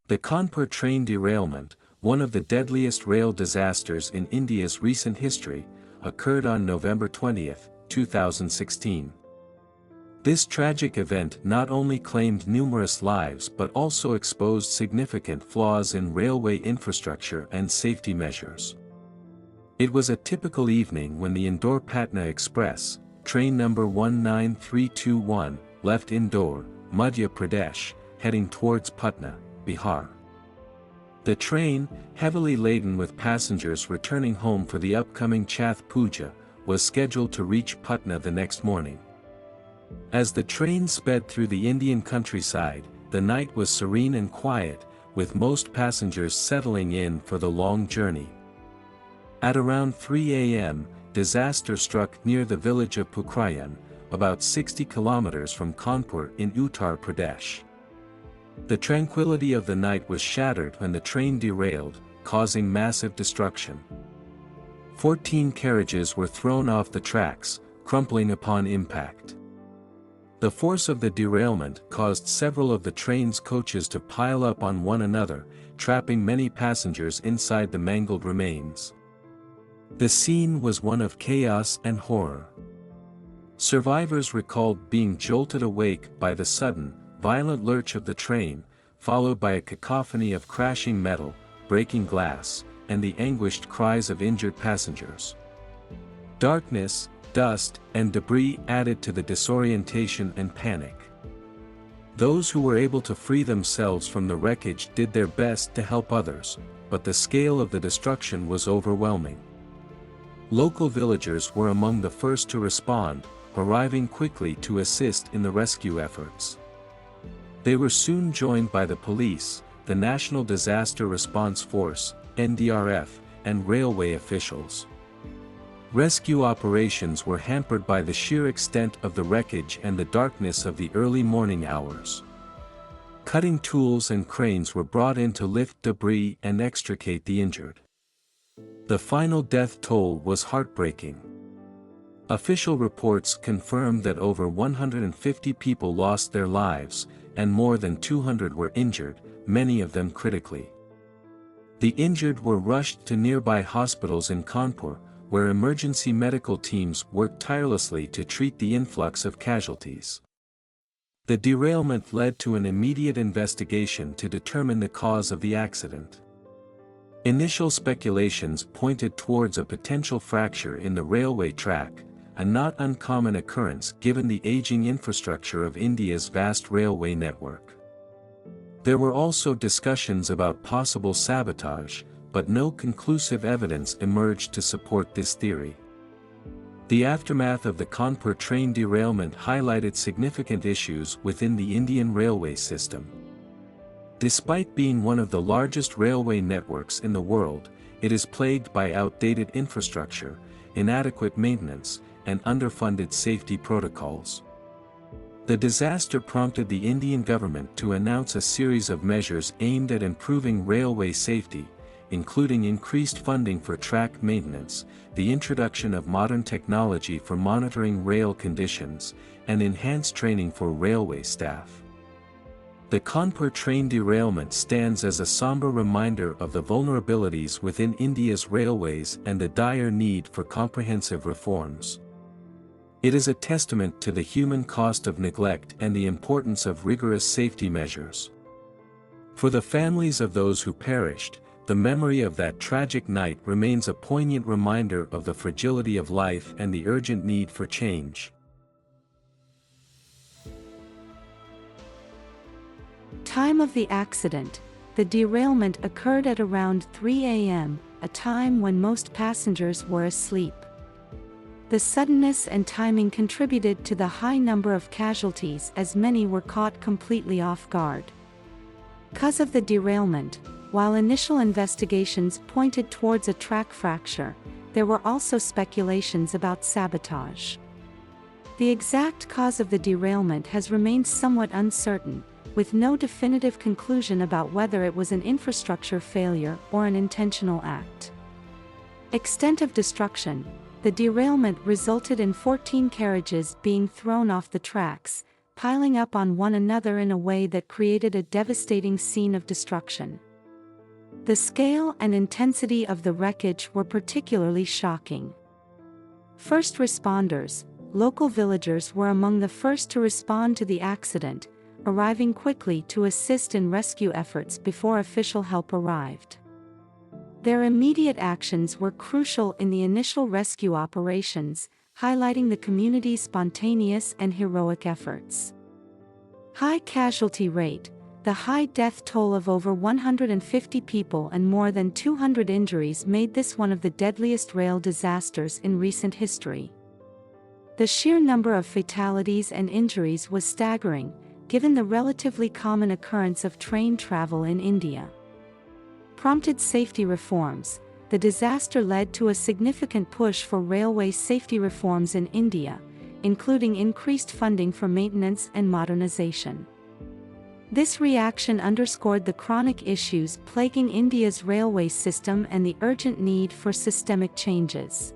The Kanpur train derailment, one of the deadliest rail disasters in India's recent history, occurred on November 20, 2016. This tragic event not only claimed numerous lives but also exposed significant flaws in railway infrastructure and safety measures. It was a typical evening when the Indore-Patna Express, train number 19321, left Indore, Madhya Pradesh, heading towards Patna, Bihar. The train, heavily laden with passengers returning home for the upcoming Chath Puja, was scheduled to reach Patna the next morning. As the train sped through the Indian countryside, the night was serene and quiet, with most passengers settling in for the long journey. At around 3 a.m., disaster struck near the village of Pukrayan, about 60 kilometers from Kanpur in Uttar Pradesh. The tranquility of the night was shattered when the train derailed, causing massive destruction. 14 carriages were thrown off the tracks, crumpling upon impact. The force of the derailment caused several of the train's coaches to pile up on one another, trapping many passengers inside the mangled remains. The scene was one of chaos and horror. Survivors recalled being jolted awake by the sudden, violent lurch of the train, followed by a cacophony of crashing metal, breaking glass, and the anguished cries of injured passengers. Darkness, dust, and debris added to the disorientation and panic. Those who were able to free themselves from the wreckage did their best to help others, but the scale of the destruction was overwhelming. Local villagers were among the first to respond, arriving quickly to assist in the rescue efforts. They were soon joined by the police, the National Disaster Response Force, NDRF, and railway officials. Rescue operations were hampered by the sheer extent of the wreckage and the darkness of the early morning hours. Cutting tools and cranes were brought in to lift debris and extricate the injured. The final death toll was heartbreaking. Official reports confirmed that over 150 people lost their lives, and more than 200 were injured, many of them critically. The injured were rushed to nearby hospitals in Kanpur, where emergency medical teams worked tirelessly to treat the influx of casualties. The derailment led to an immediate investigation to determine the cause of the accident. Initial speculations pointed towards a potential fracture in the railway track, a not uncommon occurrence given the aging infrastructure of India's vast railway network. There were also discussions about possible sabotage, but no conclusive evidence emerged to support this theory. The aftermath of the Kanpur train derailment highlighted significant issues within the Indian railway system. Despite being one of the largest railway networks in the world, it is plagued by outdated infrastructure, inadequate maintenance, and underfunded safety protocols. The disaster prompted the Indian government to announce a series of measures aimed at improving railway safety, including increased funding for track maintenance, the introduction of modern technology for monitoring rail conditions, and enhanced training for railway staff. The Kanpur train derailment stands as a somber reminder of the vulnerabilities within India's railways and the dire need for comprehensive reforms. It is a testament to the human cost of neglect and the importance of rigorous safety measures. For the families of those who perished, the memory of that tragic night remains a poignant reminder of the fragility of life and the urgent need for change. Time of the accident. The derailment occurred at around 3 a.m., a time when most passengers were asleep. The suddenness and timing contributed to the high number of casualties as many were caught completely off guard. Cause of the derailment. While initial investigations pointed towards a track fracture, there were also speculations about sabotage. The exact cause of the derailment has remained somewhat uncertain, with no definitive conclusion about whether it was an infrastructure failure or an intentional act. Extent of destruction. The derailment resulted in 14 carriages being thrown off the tracks, piling up on one another in a way that created a devastating scene of destruction. The scale and intensity of the wreckage were particularly shocking. First responders, local villagers, were among the first to respond to the accident, arriving quickly to assist in rescue efforts before official help arrived. Their immediate actions were crucial in the initial rescue operations, highlighting the community's spontaneous and heroic efforts. High casualty rate. The high death toll of over 150 people and more than 200 injuries made this one of the deadliest rail disasters in recent history. The sheer number of fatalities and injuries was staggering, given the relatively common occurrence of train travel in India. Prompted safety reforms. The disaster led to a significant push for railway safety reforms in India, including increased funding for maintenance and modernization. This reaction underscored the chronic issues plaguing India's railway system and the urgent need for systemic changes.